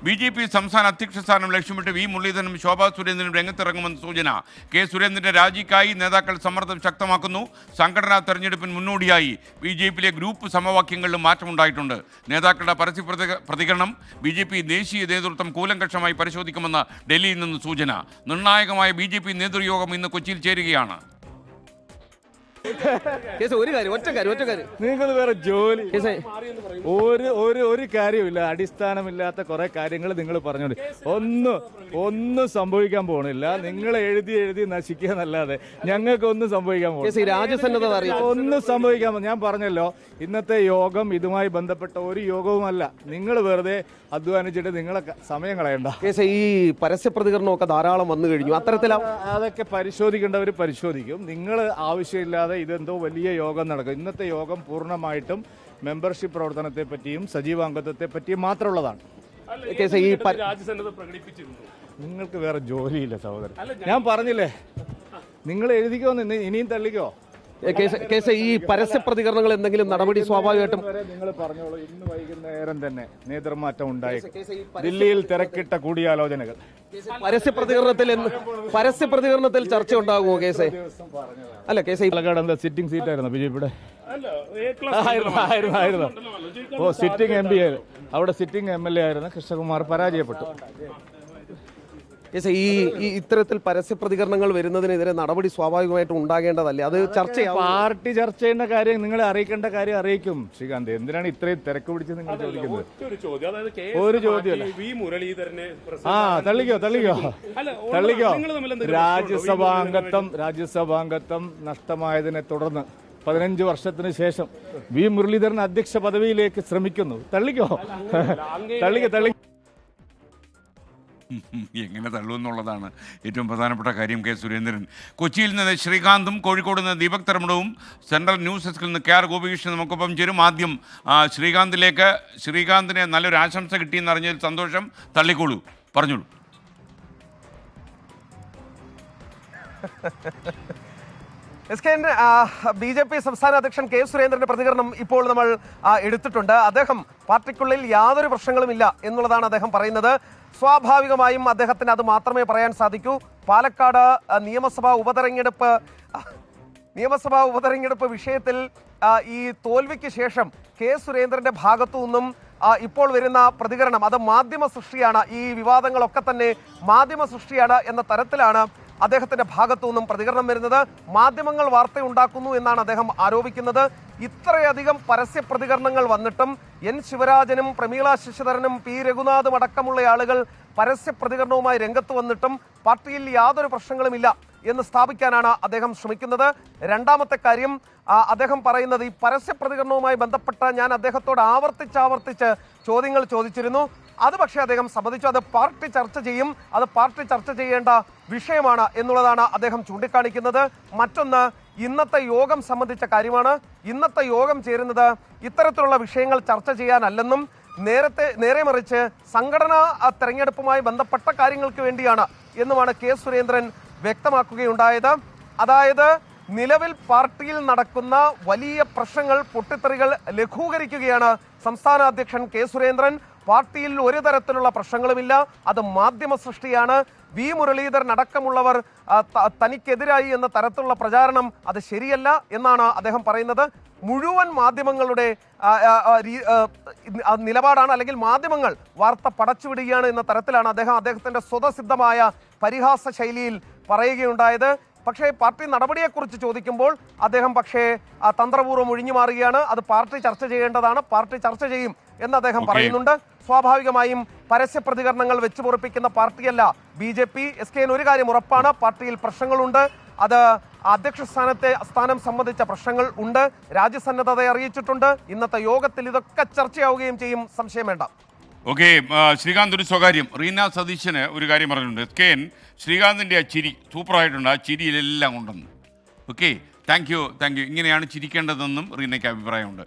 BJP. സംസ്ഥാന അധ്യക്ഷ സ്ഥാനം ലക്ഷ്യമിട്ട് വി മുരളീധരനും ശോഭാ സുരേന്ദ്രനും രംഗത്തിറങ്ങുമെന്ന് സൂചന. കെ സുരേന്ദ്രന്റെ രാജിക്കായി നേതാക്കൾ സമ്മർദ്ദം ശക്തമാക്കുന്നു. സംഘടനാ തെരഞ്ഞെടുപ്പിന് മുന്നോടിയായി ബി.ജെ.പിയിലെ ഗ്രൂപ്പ് സമവാക്യങ്ങളിലും മാറ്റമുണ്ടായിട്ടുണ്ട്. നേതാക്കളുടെ പരസ്യ പ്രതികരണം ബി.ജെ.പി. ദേശീയ നേതൃത്വം കൂലങ്കഷമായി പരിശോധിക്കുമെന്ന് ഡൽഹിയിൽ നിന്ന് സൂചന. നിർണായകമായ ബി.ജെ.പി. നേതൃയോഗം ഇന്ന് കൊച്ചിയിൽ ചേരുകയാണ്. നിങ്ങൾക്ക് വേറെ ജോലി ഒരു കാര്യമില്ല. അടിസ്ഥാനമില്ലാത്ത കുറെ കാര്യങ്ങൾ നിങ്ങൾ പറഞ്ഞോണ്ട് ഒന്നും സംഭവിക്കാൻ പോണില്ല. നിങ്ങൾ എഴുതി നശിക്കുക എന്നല്ലാതെ ഞങ്ങൾക്ക് ഒന്നും സംഭവിക്കാൻ പോകും. ഒന്നും സംഭവിക്കാൻ ഞാൻ പറഞ്ഞല്ലോ, ഇന്നത്തെ യോഗം ഇതുമായി ബന്ധപ്പെട്ട ഒരു യോഗവുമല്ല. നിങ്ങൾ വെറുതെ അധ്വാനിച്ചിട്ട് നിങ്ങളെ സമയം കളയണ്ട. ഈ പരസ്യ പ്രതികരണമൊക്കെ ധാരാളം വന്നു കഴിഞ്ഞു. അതൊക്കെ പരിശോധിക്കേണ്ടവർ പരിശോധിക്കും. നിങ്ങൾ ആവശ്യമില്ലാതെ ഇതെന്തോ വലിയ യോഗം നടക്കും. ഇന്നത്തെ യോഗം പൂർണ്ണമായിട്ടും മെമ്പർഷിപ്പ് പ്രവർത്തനത്തെ പറ്റിയും സജീവാംഗത്വത്തെ പറ്റിയും മാത്രമുള്ളതാണ്. നിങ്ങൾക്ക് വേറെ ജോലിയില്ല സഹോദരൻ. ഞാൻ പറഞ്ഞില്ലേ, നിങ്ങൾ എഴുതിക്കോന്ന്, ഇനിയും തള്ളിക്കോ. ഈ പരസ്യ പ്രതികരണങ്ങൾ എന്തെങ്കിലും നടപടി സ്വാഭാവികമായിട്ടും നിങ്ങൾ പറഞ്ഞോളൂ. ഇന്ന് വൈകുന്നേരം തന്നെ നേതൃമാറ്റം ഉണ്ടായി. ദില്ലിയിൽ തിരക്കിട്ട കൂടിയാലോചനകൾ. പരസ്യ പ്രതികരണത്തിൽ ചർച്ച ഉണ്ടാകുമോ കേസേ? അല്ല കേസേ, പാലക്കാട് എന്താ സിറ്റിംഗ് സീറ്റായിരുന്നു ബി.ജെ.പിയുടെ? ആയിരുന്നു. സിറ്റിംഗ് എം പി ആയിരുന്നു. അവിടെ സിറ്റിംഗ് MLA ആയിരുന്ന കൃഷ്ണകുമാർ പരാജയപ്പെട്ടു. ഈ ഇത്തരത്തിൽ പരസ്യ പ്രതികരണങ്ങൾ വരുന്നതിനെതിരെ നടപടി സ്വാഭാവികമായിട്ടും ഉണ്ടാകേണ്ടതല്ലേ? അത് പാർട്ടി ചർച്ച ചെയ്യേണ്ട കാര്യം നിങ്ങളെ അറിയിക്കേണ്ട കാര്യം അറിയിക്കും. ശ്രീകാന്ത്, എന്തിനാണ് ഇത്രയും തിരക്ക് പിടിച്ച് നിങ്ങൾ ചോദിക്കുന്നത്? ഒരു ചോദ്യമല്ല. തള്ളിക്കോ. രാജ്യസഭാംഗത്വം നഷ്ടമായതിനെ തുടർന്ന് 15 വർഷത്തിന് ശേഷം വി മുരളീധരൻ അധ്യക്ഷ പദവിയിലേക്ക് ശ്രമിക്കുന്നു. തള്ളിക്കോ. എങ്ങനെ തള്ളുമെന്നുള്ളതാണ് ഏറ്റവും പ്രധാനപ്പെട്ട കാര്യം. കെ സുരേന്ദ്രൻ. കൊച്ചിയിൽ നിന്ന് ശ്രീകാന്തും കോഴിക്കോട് നിന്ന് ദീപക് തർമ്മടവും, സെൻട്രൽ ന്യൂസ് ഡെസ്കിൽ നിന്ന് KR ഗോപികൃഷ്ണൻ നമുക്കൊപ്പം ചേരും. ആദ്യം ശ്രീകാന്തിലേക്ക്. ശ്രീകാന്തിന് നല്ലൊരു ആശംസ കിട്ടിയെന്ന് അറിഞ്ഞതിൽ സന്തോഷം. തള്ളിക്കോളൂ, പറഞ്ഞോളൂ. ബി.ജെ.പി. സംസ്ഥാന അധ്യക്ഷൻ കെ സുരേന്ദ്രന്റെ പ്രതികരണം ഇപ്പോൾ നമ്മൾ എടുത്തിട്ടുണ്ട്. അദ്ദേഹം പാർട്ടിക്കുള്ളിൽ യാതൊരു പ്രശ്നങ്ങളുമില്ല എന്നുള്ളതാണ് അദ്ദേഹം പറയുന്നത്. സ്വാഭാവികമായും അദ്ദേഹത്തിന് അത് മാത്രമേ പറയാൻ സാധിക്കൂ. പാലക്കാട് നിയമസഭാ ഉപതെരഞ്ഞെടുപ്പ് വിഷയത്തിൽ ഈ തോൽവിക്ക് ശേഷം കെ സുരേന്ദ്രന്റെ ഭാഗത്തു നിന്നും ഇപ്പോൾ വരുന്ന പ്രതികരണം അത് മാധ്യമ സൃഷ്ടിയാണ്. ഈ വിവാദങ്ങളൊക്കെ തന്നെ മാധ്യമ സൃഷ്ടിയാണ് എന്ന തരത്തിലാണ് അദ്ദേഹത്തിന്റെ ഭാഗത്തു നിന്നും പ്രതികരണം വരുന്നത്. മാധ്യമങ്ങൾ വാർത്തയുണ്ടാക്കുന്നു എന്നാണ് അദ്ദേഹം ആരോപിക്കുന്നത്. ഇത്രയധികം പരസ്യ പ്രതികരണങ്ങൾ വന്നിട്ടും N. ശിവരാജനും പ്രമീള ശശിധരനും P. രഘുനാഥും അടക്കമുള്ള ആളുകൾ പരസ്യ പ്രതികരണവുമായി രംഗത്ത് വന്നിട്ടും പാർട്ടിയിൽ യാതൊരു പ്രശ്നങ്ങളുമില്ല എന്ന് സ്ഥാപിക്കാനാണ് അദ്ദേഹം ശ്രമിക്കുന്നത്. രണ്ടാമത്തെ കാര്യം, അദ്ദേഹം പറയുന്നത് ഈ പരസ്യ പ്രതികരണവുമായി ബന്ധപ്പെട്ട് ഞാൻ അദ്ദേഹത്തോട് ആവർത്തിച്ച് ചോദ്യങ്ങൾ ചോദിച്ചിരുന്നു. അത് പക്ഷേ അദ്ദേഹം സമ്മതിച്ചു. അത് പാർട്ടി ചർച്ച ചെയ്യും, അത് പാർട്ടി ചർച്ച ചെയ്യേണ്ട വിഷയമാണ് എന്നുള്ളതാണ് അദ്ദേഹം ചൂണ്ടിക്കാണിക്കുന്നത്. മറ്റൊന്ന്, ഇന്നത്തെ യോഗം സംബന്ധിച്ച കാര്യമാണ്. ഇന്നത്തെ യോഗം ചേരുന്നത് ഇത്തരത്തിലുള്ള വിഷയങ്ങൾ ചർച്ച ചെയ്യാനല്ലെന്നും നേരെ മറിച്ച് സംഘടനാ തെരഞ്ഞെടുപ്പുമായി ബന്ധപ്പെട്ട കാര്യങ്ങൾക്ക് വേണ്ടിയാണ് എന്നുമാണ് കെ സുരേന്ദ്രൻ വ്യക്തമാക്കുകയുണ്ടായത്. അതായത് നിലവിൽ പാർട്ടിയിൽ നടക്കുന്ന വലിയ പ്രശ്നങ്ങൾ, പൊട്ടിത്തെറികൾ ലഘൂകരിക്കുകയാണ് സംസ്ഥാന അധ്യക്ഷൻ കെ സുരേന്ദ്രൻ. പാർട്ടിയിൽ ഒരു തരത്തിലുള്ള പ്രശ്നങ്ങളുമില്ല, അത് മാധ്യമ സൃഷ്ടിയാണ്. വി മുരളീധരൻ അടക്കമുള്ളവർ തനിക്കെതിരായി എന്ന തരത്തിലുള്ള പ്രചാരണം അത് ശരിയല്ല എന്നാണ് അദ്ദേഹം പറയുന്നത്. മുഴുവൻ മാധ്യമങ്ങളുടെ നിലപാടാണ്, അല്ലെങ്കിൽ മാധ്യമങ്ങൾ വാർത്ത പടച്ചുവിടുകയാണ് എന്ന തരത്തിലാണ് അദ്ദേഹത്തിന്റെ സ്വതസിദ്ധമായ പരിഹാസ ശൈലിയിൽ പറയുകയുണ്ടായത്. പക്ഷേ പാർട്ടി നടപടിയെക്കുറിച്ച് ചോദിക്കുമ്പോൾ അദ്ദേഹം തന്ത്രപൂർവ്വം ഒഴിഞ്ഞു മാറുകയാണ്. അത് പാർട്ടി ചർച്ച ചെയ്യേണ്ടതാണ്, പാർട്ടി ചർച്ച ചെയ്യും എന്ന് അദ്ദേഹം പറയുന്നുണ്ട്. സ്വാഭാവികമായും പരസ്യ പ്രതികരണങ്ങൾ വെച്ച് പൊറിപ്പിക്കുന്ന പാർട്ടിയല്ല ബി.ജെ.പി. SKN ഒരു കാര്യം ഉറപ്പാണ്, പാർട്ടിയിൽ പ്രശ്നങ്ങളുണ്ട്. അത് അധ്യക്ഷ സ്ഥാനം സംബന്ധിച്ച പ്രശ്നങ്ങൾ ഉണ്ട്. രാജ്യസന്നദ്ധതയെ അറിയിച്ചിട്ടുണ്ട്. ഇന്നത്തെ യോഗത്തിൽ ഇതൊക്കെ ചർച്ചയാവുകയും ചെയ്യും, സംശയം വേണ്ട. ഓക്കെ, ശ്രീകാന്ത്, ഒരു സ്വകാര്യം. റീന സതീശന് ഒരു കാര്യം പറഞ്ഞിട്ടുണ്ട്. SKN ശ്രീകാന്തിൻ്റെ ആ ചിരി സൂപ്പറായിട്ടുണ്ട്, ആ ചിരിയിലെല്ലാം ഉണ്ടെന്ന്. Okay, thank you. ഇങ്ങനെയാണ് ചിരിക്കേണ്ടതെന്നും റീനയ്ക്ക് അഭിപ്രായമുണ്ട്.